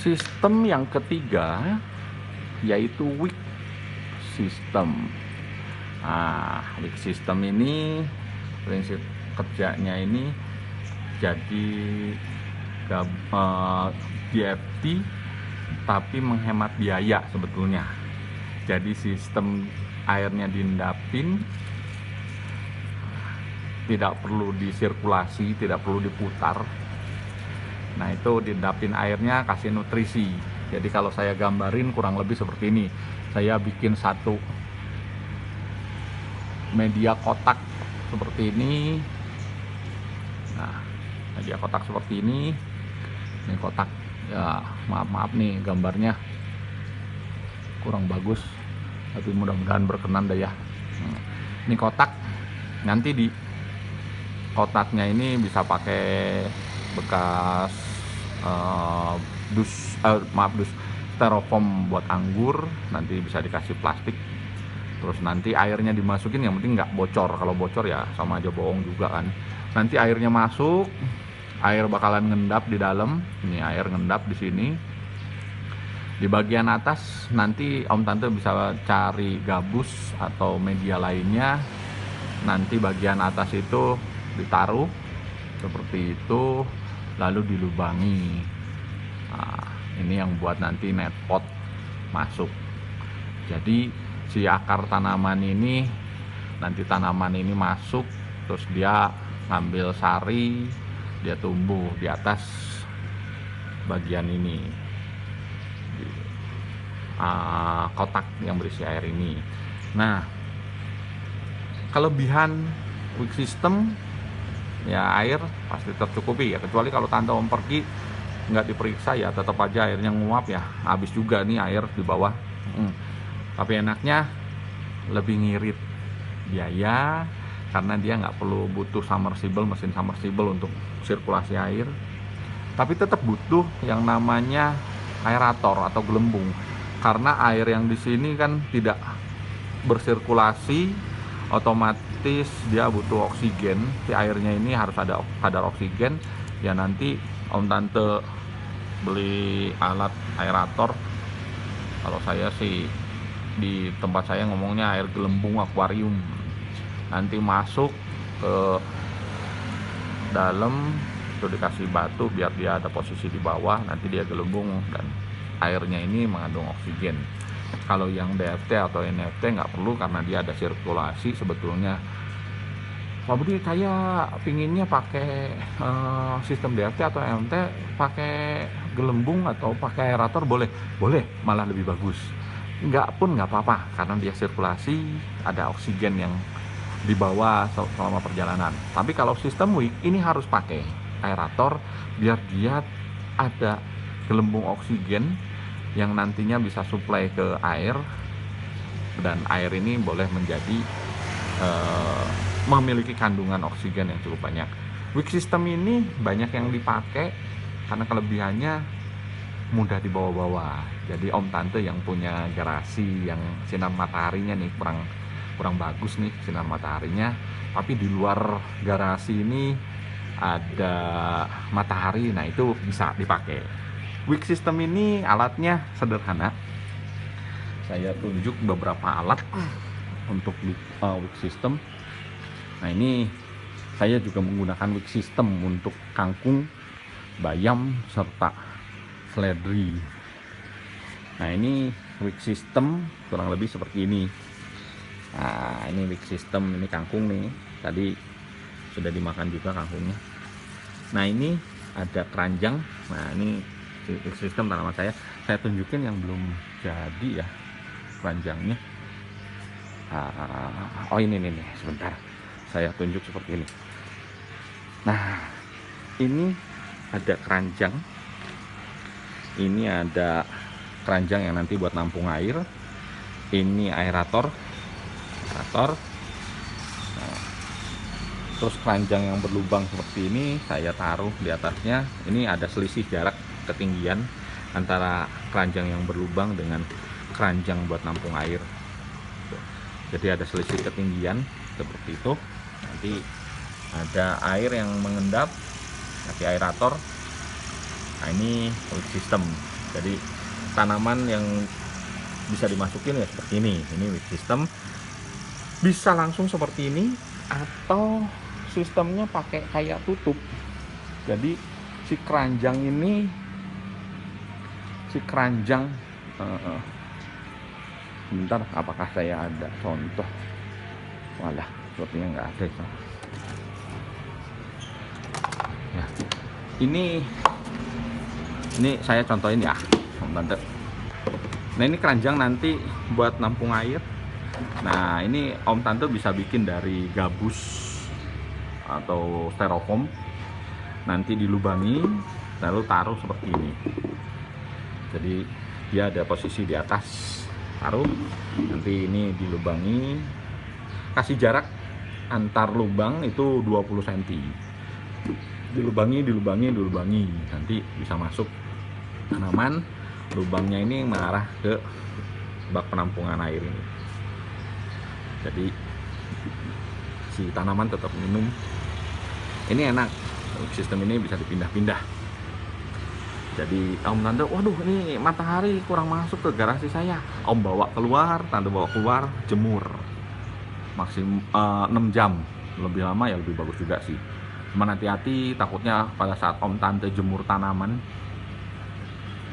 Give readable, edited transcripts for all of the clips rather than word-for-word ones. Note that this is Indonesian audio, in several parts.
Sistem yang ketiga yaitu wick system. Nah, wick system ini prinsip kerjanya ini jadi DFT tapi menghemat biaya sebetulnya. Jadi sistem airnya diendapin, tidak perlu disirkulasi, tidak perlu diputar. Nah, itu diendapin airnya, kasih nutrisi. Jadi kalau saya gambarin kurang lebih seperti ini. Saya bikin satu media kotak seperti ini. Nah, media kotak seperti ini. Ini kotak, ya maaf nih gambarnya kurang bagus, tapi mudah-mudahan berkenan deh ya. Ini kotak, nanti di kotaknya ini bisa pakai bekas dus styrofoam buat anggur, nanti bisa dikasih plastik, terus nanti airnya dimasukin, yang penting nggak bocor. Kalau bocor ya sama aja bohong juga kan. Nanti airnya masuk, air bakalan ngendap di dalam. Ini air ngendap di sini. Di bagian atas nanti Om Tante bisa cari gabus atau media lainnya. Nanti bagian atas itu ditaruh seperti itu, lalu dilubangi. Nah, ini yang buat nanti net pot masuk. Jadi si akar tanaman ini, nanti tanaman ini masuk, terus dia ngambil sari, dia tumbuh di atas bagian ini, kotak yang berisi air ini. Nah, kelebihan wick system ya air pasti tercukupi ya, kecuali kalau Tante Om pergi nggak diperiksa ya tetap aja airnya nguap ya, habis juga nih air di bawah. Tapi enaknya lebih ngirit biaya karena dia nggak perlu butuh mesin submersible untuk sirkulasi air, tapi tetap butuh yang namanya aerator atau gelembung, karena air yang di sini kan tidak bersirkulasi, otomatis dia butuh oksigen. Si airnya ini harus ada kadar oksigen ya. Nanti Om Tante beli alat aerator, kalau saya sih di tempat saya ngomongnya air gelembung akuarium. Nanti masuk ke dalam itu dikasih batu biar dia ada posisi di bawah, nanti dia gelembung dan airnya ini mengandung oksigen. Kalau yang DFT atau NFT nggak perlu karena dia ada sirkulasi sebetulnya. Pak Budi, saya pinginnya pakai sistem DFT atau NFT pakai gelembung atau pakai aerator, boleh? Boleh, malah lebih bagus. Nggak pun nggak apa-apa karena dia sirkulasi, ada oksigen yang dibawa selama perjalanan. Tapi kalau sistem wick ini harus pakai aerator biar dia ada gelembung oksigen yang nantinya bisa suplai ke air, dan air ini boleh menjadi memiliki kandungan oksigen yang cukup banyak. Wick system ini banyak yang dipakai karena kelebihannya mudah dibawa-bawa. Jadi Om Tante yang punya garasi yang sinar mataharinya nih kurang bagus nih sinar mataharinya, tapi di luar garasi ini ada matahari, nah itu bisa dipakai. Wick system ini alatnya sederhana. Saya tunjuk beberapa alat untuk wick system. Nah, ini saya juga menggunakan wick system untuk kangkung, bayam, serta seledri. Nah, ini wick system kurang lebih seperti ini. Nah, ini wick system, ini kangkung nih. Tadi sudah dimakan juga kangkungnya. Nah, ini ada keranjang. Nah, ini wick system tanaman saya tunjukin yang belum jadi ya keranjangnya. Oh ini nih sebentar, saya tunjuk seperti ini. Nah, ini ada keranjang, ini ada keranjang yang nanti buat nampung air, ini aerator. Nah, terus keranjang yang berlubang seperti ini saya taruh di atasnya. Ini ada selisih jarak ketinggian antara keranjang yang berlubang dengan keranjang buat nampung air. Jadi ada selisih ketinggian seperti itu. Nanti ada air yang mengendap, kasih aerator. Nah, ini wick system. Jadi tanaman yang bisa dimasukin ya seperti ini wick system. Bisa langsung seperti ini atau sistemnya pakai kayak tutup. Jadi si keranjang ini, bentar, apakah saya ada contoh? Walah, sepertinya nggak ada. Ya, ini saya contohin ya, Tante. Nah, ini keranjang nanti buat nampung air. Nah, ini Om Tante bisa bikin dari gabus atau styrofoam. Nanti dilubangi, lalu taruh seperti ini. Jadi dia ada posisi di atas, taruh. Nanti ini dilubangi, kasih jarak antar lubang itu 20 cm. Dilubangi, nanti bisa masuk tanaman. Lubangnya ini mengarah ke bak penampungan air ini. Jadi si tanaman tetap minum. Ini enak, sistem ini bisa dipindah-pindah. Jadi Om Tante, waduh ini matahari kurang masuk ke garasi saya. Om bawa keluar, Tante bawa keluar, jemur maksimum 6 jam. Lebih lama ya lebih bagus juga sih. Cuman hati-hati, takutnya pada saat Om Tante jemur tanaman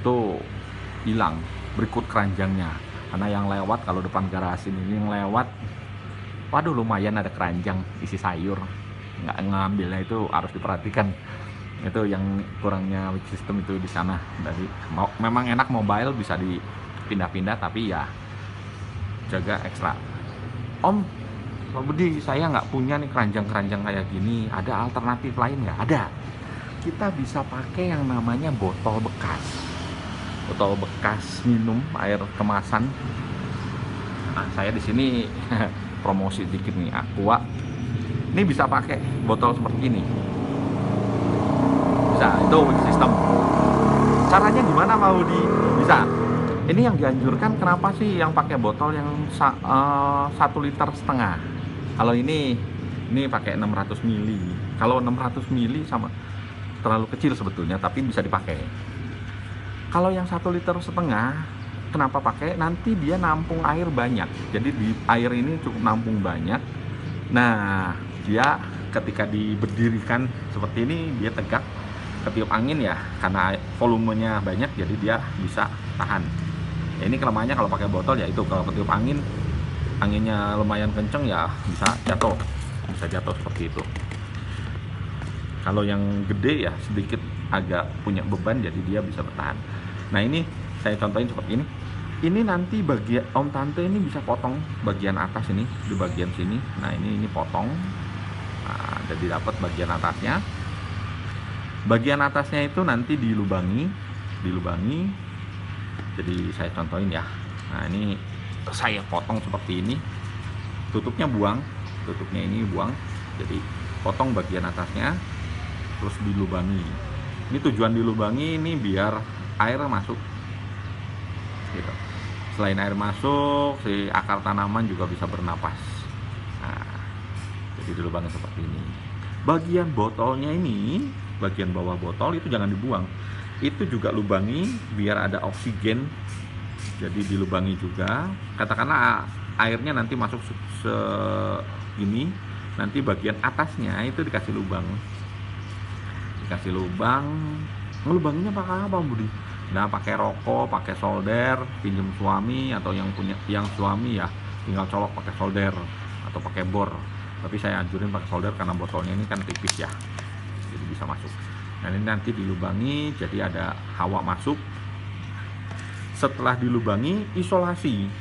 itu hilang, berikut keranjangnya. Karena yang lewat, kalau depan garasi ini yang lewat, waduh lumayan ada keranjang isi sayur. Nggak ngambilnya itu harus diperhatikan. Itu yang kurangnya wick system itu di sana. Jadi memang enak mobile, bisa dipindah-pindah, tapi ya jaga ekstra. Om, Pak Budi, saya nggak punya nih keranjang-keranjang kayak gini. Ada alternatif lain nggak? Ada. Kita bisa pakai yang namanya botol bekas. Botol bekas minum air kemasan. Nah, saya di sini promosi dikit nih, Aqua. Ini bisa pakai botol seperti ini. Bisa, itu wick system. Caranya gimana Pak Budi? Bisa. Ini yang dianjurkan, kenapa sih yang pakai botol yang 1,5 liter? Kalau ini pakai 600 ml. Kalau 600 ml sama terlalu kecil sebetulnya, tapi bisa dipakai. Kalau yang 1,5 liter, kenapa pakai? Nanti dia nampung air banyak. Jadi di air ini cukup nampung banyak. Nah, dia ketika diberdirikan seperti ini, dia tegak, ketiup angin ya, karena volumenya banyak, jadi dia bisa tahan. Ya, ini kelemahannya kalau pakai botol ya itu, kalau ketiup angin, anginnya lumayan kenceng ya bisa jatuh seperti itu. Kalau yang gede ya sedikit agak punya beban, jadi dia bisa bertahan. Nah, ini saya contohin seperti ini. Ini nanti bagian Om Tante ini bisa potong bagian atas ini, di bagian sini. Nah, ini potong. Nah, jadi dapat bagian atasnya. Bagian atasnya itu nanti dilubangi. Jadi saya contohin ya. Nah, ini saya potong seperti ini. Tutupnya ini buang. Jadi potong bagian atasnya, terus dilubangi. Ini tujuan dilubangi ini biar air masuk. Gitu. Selain air masuk, si akar tanaman juga bisa bernapas. Nah, jadi dilubangi seperti ini. Bagian botolnya ini, bagian bawah botol itu jangan dibuang. Itu juga lubangi biar ada oksigen. Jadi dilubangi juga. Katakanlah airnya nanti masuk segini, nanti bagian atasnya itu dikasih lubang. Ngelubanginya pakai apa, Budi? Nah, pakai rokok, pakai solder, pinjem suami, atau yang suami ya tinggal colok pakai solder atau pakai bor. Tapi saya anjurin pakai solder karena botolnya ini kan tipis ya, jadi bisa masuk. Nah, ini nanti dilubangi, jadi ada hawa masuk. Setelah dilubangi, isolasi.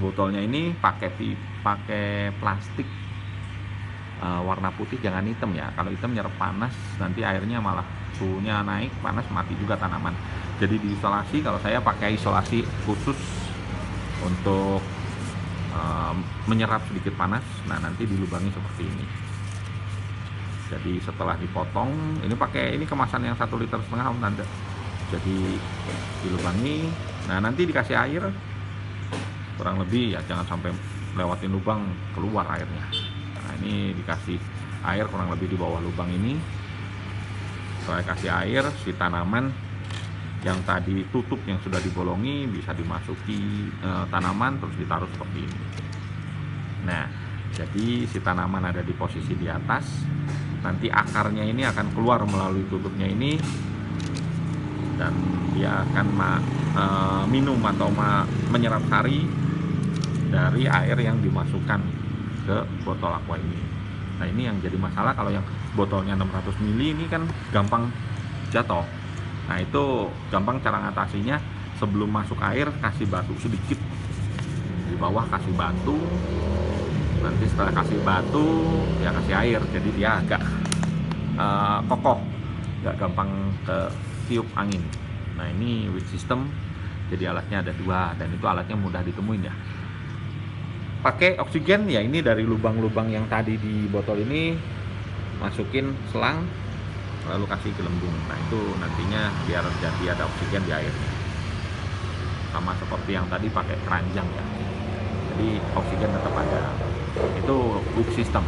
Botolnya ini pakai plastik warna putih, jangan hitam ya. Kalau hitam nyerap panas, nanti airnya malah suhunya naik, panas, mati juga tanaman. Jadi diisolasi. Kalau saya pakai isolasi khusus untuk menyerap sedikit panas. Nah, nanti dilubangi seperti ini. Jadi setelah dipotong, ini kemasan yang 1,5 liter Om Tante. Jadi dilubangi. Nah, nanti dikasih air kurang lebih ya, jangan sampai lewatin lubang keluar airnya. Nah, ini dikasih air kurang lebih di bawah lubang ini. Setelah kasih air, si tanaman yang tadi tutup yang sudah dibolongi bisa dimasuki tanaman terus ditaruh seperti ini. Nah, jadi si tanaman ada di posisi di atas, nanti akarnya ini akan keluar melalui tutupnya ini dan dia akan minum atau menyerap sari dari air yang dimasukkan ke botol aqua ini. Nah, ini yang jadi masalah kalau yang botolnya 600 ml ini kan gampang jatuh. Nah, itu gampang cara ngatasinya, sebelum masuk air kasih batu sedikit di bawah, kasih batu, nanti setelah kasih batu ya kasih air, jadi dia agak kokoh, nggak gampang ke tiup angin. Nah, ini wick system, jadi alatnya ada 2 dan itu alatnya mudah ditemuin ya. Pakai oksigen ya, ini dari lubang-lubang yang tadi di botol ini masukin selang lalu kasih gelembung. Nah, itu nantinya biar jadi ada oksigen di air, sama seperti yang tadi pakai keranjang ya, jadi oksigen tetap ada. Itu wick system.